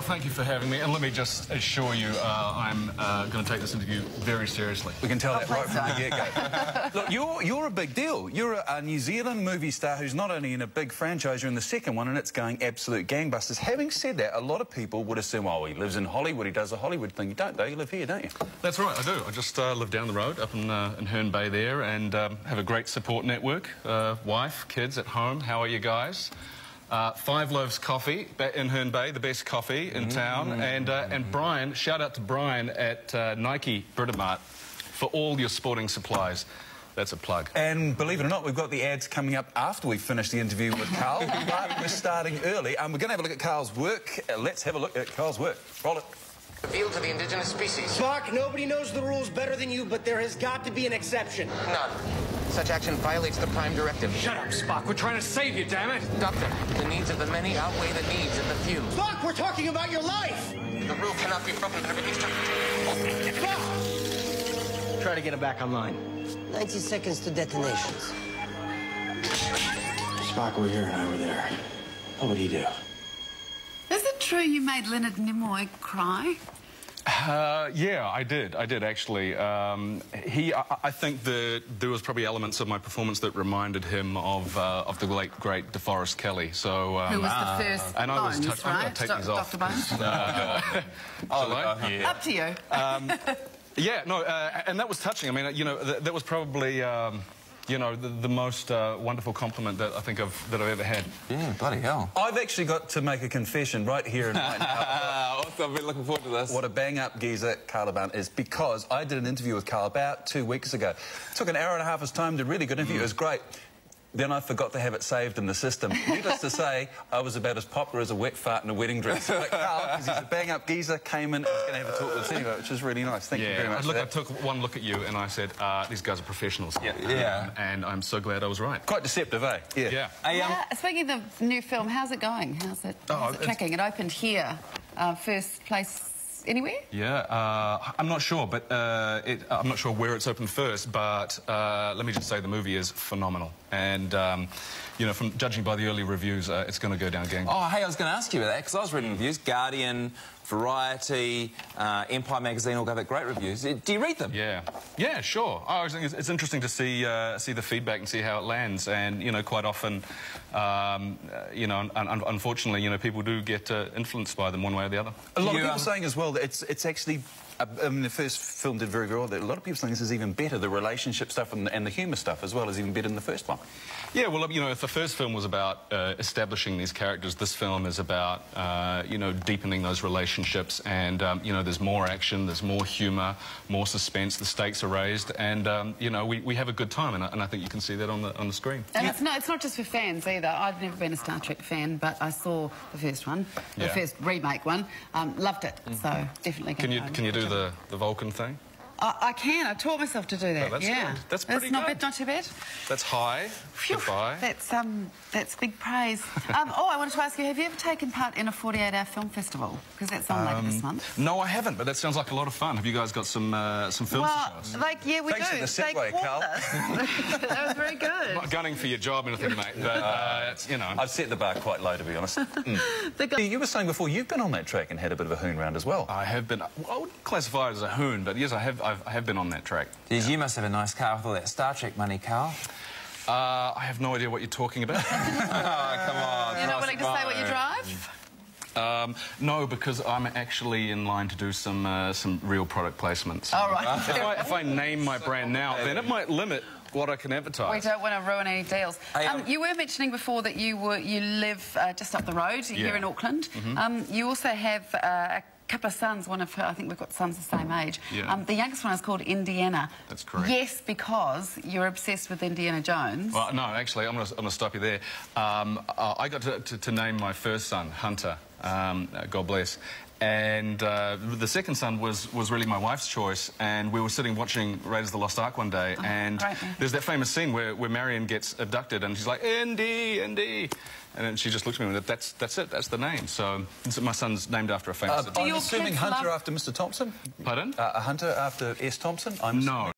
Thank you for having me, and let me just assure you, I'm going to take this interview very seriously. We can tell that right from the get-go. Look, you're a big deal. You're a New Zealand movie star who's not only in a big franchise, you're in the second one, and it's going absolute gangbusters. Having said that, a lot of people would assume, oh, he lives in Hollywood, he does a Hollywood thing. You don't, though. You live here, don't you? That's right, I do. I just live down the road, up in Herne Bay there, and have a great support network. Wife, kids at home. How are you guys? 5 Loaves Coffee in Herne Bay, the best coffee in town. And Brian, shout out to Brian at Nike Britomart for all your sporting supplies. That's a plug. And believe it or not, we've got the ads coming up after we finish the interview with Karl. But we're starting early. We're going to have a look at Karl's work. Let's have a look at Karl's work. Roll it. Appeal to the indigenous species. Spock, nobody knows the rules better than you, but there has got to be an exception. None. Such action violates the Prime Directive. Shut up, Spock. We're trying to save you, damn it. Doctor, the needs of the many outweigh the needs of the few. Spock, we're talking about your life! The rule cannot be broken, but everything's done. Spock! Try to get him back online. 90 seconds to detonations. Spock over here and I were there. What would he do? Is it true you made Leonard Nimoy cry? Yeah, I did actually. I think that there was probably elements of my performance that reminded him of the late, great DeForest Kelley. So who was the first and I was Bones, I'm right? going to take these off. Dr. Bones? Yeah. Up to you. Yeah, no, and that was touching. I mean, you know, that was probably. You know, the most wonderful compliment that I think that I've ever had. Yeah, bloody hell. I've actually got to make a confession right here and right now. I've been looking forward to this. What a bang-up geezer Karl Urban is, because I did an interview with Karl about 2 weeks ago. It took an hour and a half of his time, did a really good interview. It was great. Then I forgot to have it saved in the system. Needless to say, I was about as popular as a wet fart in a wedding dress. But Karl, because he's a bang-up geezer, came in and was going to have a talk with us anyway, which is really nice. Thank you very much. Look, I took one look at you and I said, these guys are professionals. Yeah. And I'm so glad I was right. Quite deceptive, eh? Yeah. Speaking of the new film, how's it going? How's it tracking? It opened here, first place anywhere? Yeah, I'm not sure, but I'm not sure where it's opened first, but let me just say the movie is phenomenal. And, you know, from judging by the early reviews, it's going to go down gangbusters. Oh, hey, I was going to ask you about that, because I was reading reviews. Guardian, Variety, Empire Magazine all gave it great reviews. Do you read them? Yeah, sure. I think it's interesting to see the feedback and see how it lands. And, you know, quite often, you know, unfortunately, you know, people do get influenced by them one way or the other. A lot of people saying as well that it's actually... I mean, the first film did very, very well. A lot of people think this is even better. The relationship stuff and the humour stuff as well is even better than the first one. Yeah, well, you know, if the first film was about establishing these characters, this film is about, you know, deepening those relationships. And, you know, there's more action, there's more humour, more suspense, the stakes are raised. And, you know, we have a good time. And I think you can see that on the screen. And it's not just for fans either. I've never been a Star Trek fan, but I saw the first one, the first remake one. Loved it. So definitely Can you do the Vulcan thing? I can. I taught myself to do that. Oh, that's good. That's pretty good. Not too bad. That's high. Goodbye. That's big praise. Oh, I wanted to ask you, have you ever taken part in a 48-hour film festival? Because that's on later this month. No, I haven't, but that sounds like a lot of fun. Have you guys got some films to show us? Yeah, we Thanks do. for the segue, Karl. That was very good. I'm not gunning for your job or anything, mate, but, you know. I've set the bar quite low, to be honest. You were saying before you've been on that track and had a bit of a hoon round as well. I have been. I wouldn't classify it as a hoon, but yes, I have been on that track. Jeez, you must have a nice car with all that Star Trek money, Karl. I have no idea what you're talking about. Oh, come on. You're not willing to say what you drive? No, because I'm actually in line to do some real product placements. All right. If I name my brand now, then it might limit what I can advertise. We don't want to ruin any deals. You were mentioning before that you live just up the road here in Auckland. You also have a couple of sons. I think we've got sons the same age. The youngest one is called Indiana. That's correct. Yes, because you're obsessed with Indiana Jones. Well, no, actually, I'm going to stop you there. I got to name my first son Hunter. God bless. And the second son was really my wife's choice, and we were sitting watching Raiders of the Lost Ark one day, and there's that famous scene where Marion gets abducted, and she's like, Indy, Indy. And then she just looks at me and went, that's it, that's the name. So my son's named after a famous... I'm assuming Hunter after Mr. Thompson? Pardon? A Hunter after S. Thompson? No.